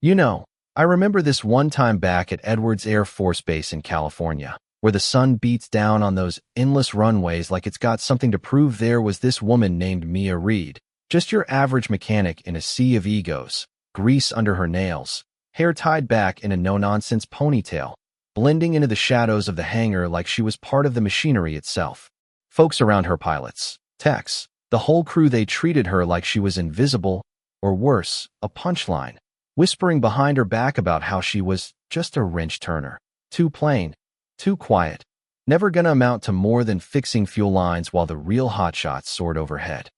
You know, I remember this one time back at Edwards Air Force Base in California, where the sun beats down on those endless runways like it's got something to prove. There was this woman named Mia Reed, just your average mechanic in a sea of egos, grease under her nails, hair tied back in a no-nonsense ponytail, blending into the shadows of the hangar like she was part of the machinery itself. Folks around her, pilots, techs, the whole crew, they treated her like she was invisible, or worse, a punchline, whispering behind her back about how she was just a wrench turner, too plain, too quiet, never gonna amount to more than fixing fuel lines while the real hotshots soared overhead.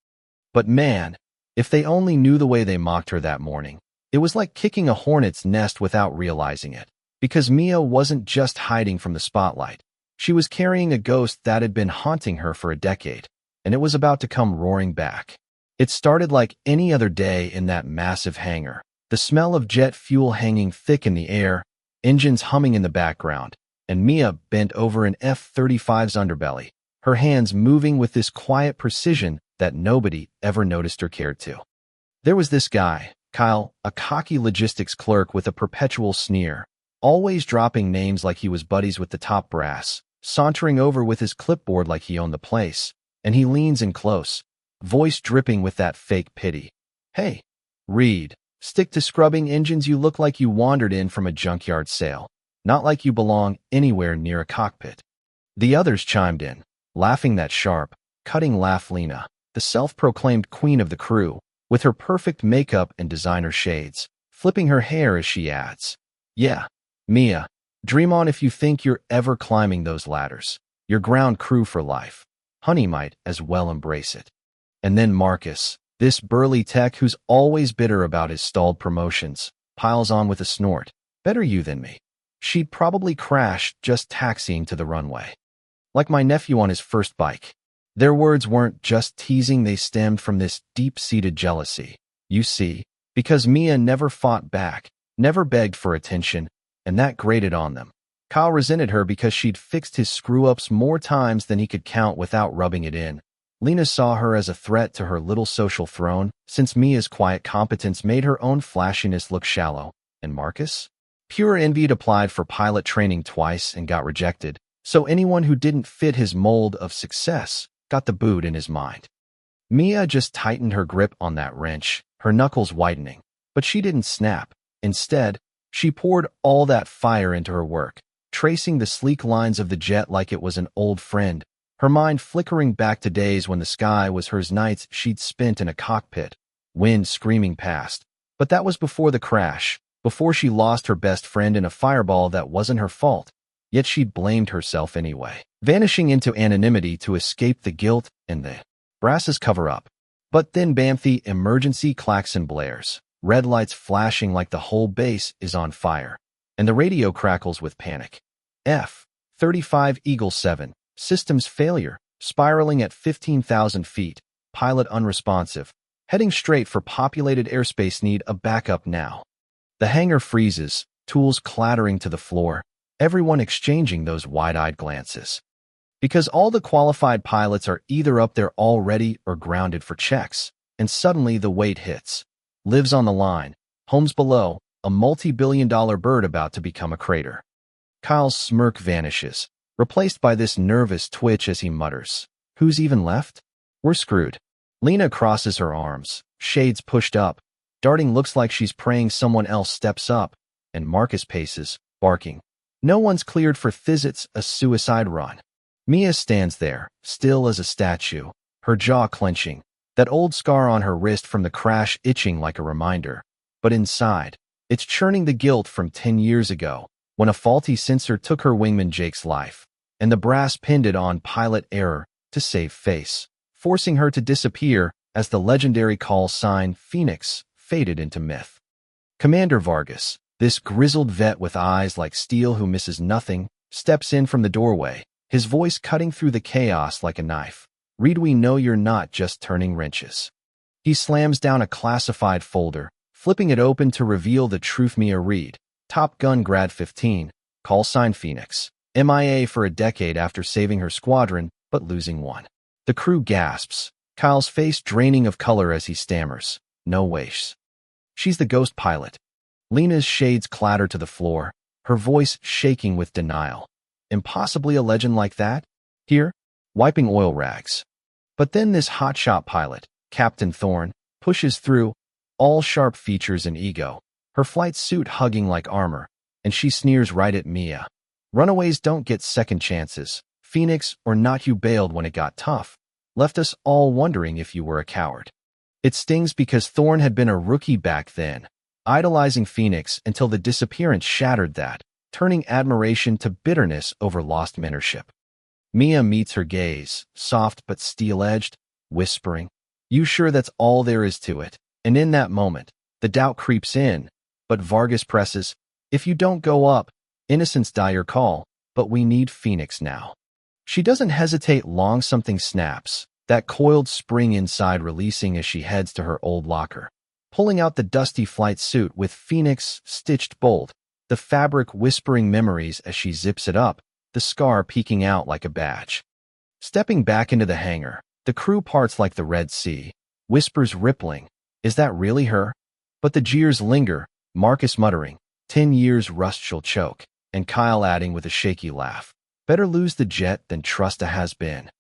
But man, if they only knew the way they mocked her that morning. It was like kicking a hornet's nest without realizing it, because Mia wasn't just hiding from the spotlight. She was carrying a ghost that had been haunting her for a decade, and it was about to come roaring back. It started like any other day in that massive hangar, the smell of jet fuel hanging thick in the air, engines humming in the background, and Mia bent over an F-35's underbelly, her hands moving with this quiet precision that nobody ever noticed or cared to. There was this guy, Kyle, a cocky logistics clerk with a perpetual sneer, always dropping names like he was buddies with the top brass, sauntering over with his clipboard like he owned the place, and he leans in close, voice dripping with that fake pity. "Hey, Reed, stick to scrubbing engines. You look like you wandered in from a junkyard sale, not like you belong anywhere near a cockpit." The others chimed in, laughing that sharp, cutting laugh. Lena, the self-proclaimed queen of the crew, with her perfect makeup and designer shades, flipping her hair as she adds, "Yeah, Mia, dream on if you think you're ever climbing those ladders. You're ground crew for life. Honey might as well embrace it." And then Marcus, this burly tech who's always bitter about his stalled promotions, piles on with a snort. "Better you than me. She'd probably crash just taxiing to the runway. Like my nephew on his first bike." Their words weren't just teasing, they stemmed from this deep-seated jealousy. You see, because Mia never fought back, never begged for attention, and that grated on them. Kyle resented her because she'd fixed his screw-ups more times than he could count without rubbing it in. Lena saw her as a threat to her little social throne, since Mia's quiet competence made her own flashiness look shallow. And Marcus? Pure envy. Had applied for pilot training twice and got rejected, so anyone who didn't fit his mold of success got the boot in his mind. Mia just tightened her grip on that wrench, her knuckles whitening, but she didn't snap. Instead, she poured all that fire into her work, tracing the sleek lines of the jet like it was an old friend, her mind flickering back to days when the sky was hers, nights she'd spent in a cockpit, wind screaming past. But that was before the crash, before she lost her best friend in a fireball that wasn't her fault. Yet she'd blamed herself anyway, vanishing into anonymity to escape the guilt and the brass's cover-up. But then bam, the emergency klaxon blares, red lights flashing like the whole base is on fire, and the radio crackles with panic. F-35 Eagle 7, systems failure, spiraling at 15,000 feet, pilot unresponsive, heading straight for populated airspace. Need a backup now. The hangar freezes, tools clattering to the floor, everyone exchanging those wide-eyed glances. Because all the qualified pilots are either up there already or grounded for checks, and suddenly the weight hits. Lives on the line, homes below, a multi-billion-dollar bird about to become a crater. Kyle's smirk vanishes, replaced by this nervous twitch as he mutters, "Who's even left? We're screwed." Lena crosses her arms, shades pushed up, darting looks like she's praying someone else steps up, and Marcus paces, barking. No one's cleared for visits, a suicide run. Mia stands there, still as a statue, her jaw clenching, that old scar on her wrist from the crash itching like a reminder. But inside, it's churning the guilt from 10 years ago, when a faulty sensor took her wingman Jake's life, and the brass pinned it on pilot error to save face, forcing her to disappear as the legendary call sign Phoenix faded into myth. Commander Vargas, this grizzled vet with eyes like steel who misses nothing, steps in from the doorway, his voice cutting through the chaos like a knife. "Reed, we know you're not just turning wrenches." He slams down a classified folder, flipping it open to reveal the truth. Mia Reed, Top Gun grad 15, call sign Phoenix, MIA for a decade after saving her squadron, but losing one. The crew gasps, Kyle's face draining of color as he stammers, "No ways. She's the ghost pilot." Lena's shades clatter to the floor, her voice shaking with denial. Impossibly a legend like that? Here? Wiping oil rags. But then this hotshot pilot, Captain Thorne, pushes through, all sharp features and ego, her flight suit hugging like armor, and she sneers right at Mia. Runaways don't get second chances. Phoenix or not, you bailed when it got tough. Left us all wondering if you were a coward. It stings because Thorne had been a rookie back then, idolizing Phoenix until the disappearance shattered that, turning admiration to bitterness over lost mentorship. Mia meets her gaze, soft but steel-edged, whispering, "You sure that's all there is to it?" And in that moment, the doubt creeps in, but Vargas presses, "If you don't go up, innocents die your call, but we need Phoenix now." She doesn't hesitate long. Something snaps, that coiled spring inside releasing as she heads to her old locker, pulling out the dusty flight suit with Phoenix stitched bolt, the fabric whispering memories as she zips it up, the scar peeking out like a badge. Stepping back into the hangar, the crew parts like the Red Sea, whispers rippling, "Is that really her?" But the jeers linger, Marcus muttering, "10 years rust she'll choke," and Kyle adding with a shaky laugh, "Better lose the jet than trust a has-been."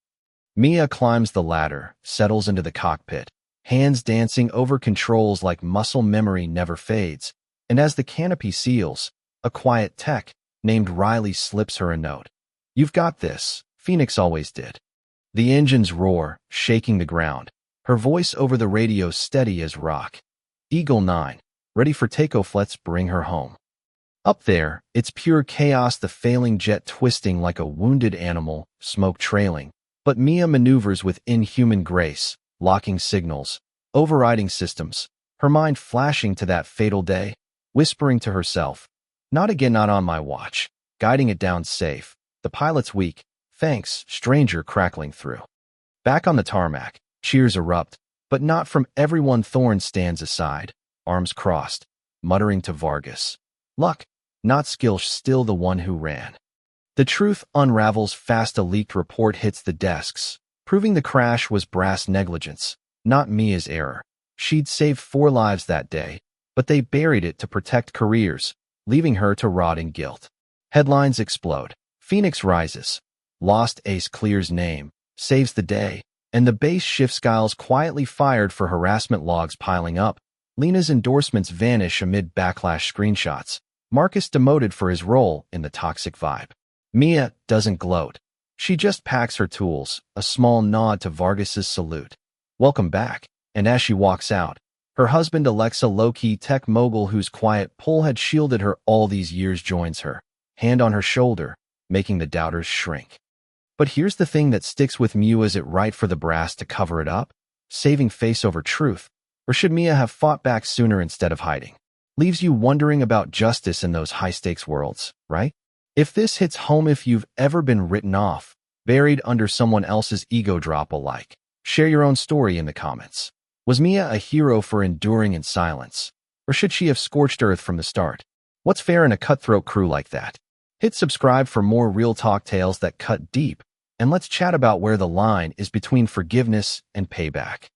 Mia climbs the ladder, settles into the cockpit, hands dancing over controls like muscle memory never fades, and as the canopy seals, a quiet tech named Riley slips her a note. "You've got this," Phoenix always did. The engines roar, shaking the ground, her voice over the radio steady as rock. "Eagle 9, ready for takeoff, let's bring her home." Up there, it's pure chaos, the failing jet twisting like a wounded animal, smoke trailing. But Mia maneuvers with inhuman grace, locking signals, overriding systems, her mind flashing to that fatal day, whispering to herself, "Not again, not on my watch," guiding it down safe. The pilot's weak, "Thanks, stranger," crackling through. Back on the tarmac, cheers erupt, but not from everyone. Thorne stands aside, arms crossed, muttering to Vargas, "Luck, not skill, still the one who ran." The truth unravels fast. A leaked report hits the desks, proving the crash was brass negligence, not Mia's error. She'd saved 4 lives that day, but they buried it to protect careers, leaving her to rot in guilt. Headlines explode. Phoenix rises. Lost ace clears name, saves the day, and the base shifts. Giles quietly fired for harassment, logs piling up. Lena's endorsements vanish amid backlash screenshots. Marcus demoted for his role in the toxic vibe. Mia doesn't gloat. She just packs her tools, a small nod to Vargas's salute. "Welcome back." And as she walks out, her husband Alexa, low-key tech mogul whose quiet pull had shielded her all these years, joins her, hand on her shoulder, making the doubters shrink. But here's the thing that sticks with Mia: is it right for the brass to cover it up, saving face over truth? Or should Mia have fought back sooner instead of hiding? Leaves you wondering about justice in those high-stakes worlds, right? If this hits home, if you've ever been written off, buried under someone else's ego, drop a like. Share your own story in the comments. Was Mia a hero for enduring in silence? Or should she have scorched earth from the start? What's fair in a cutthroat crew like that? Hit subscribe for more real talk tales that cut deep, and let's chat about where the line is between forgiveness and payback.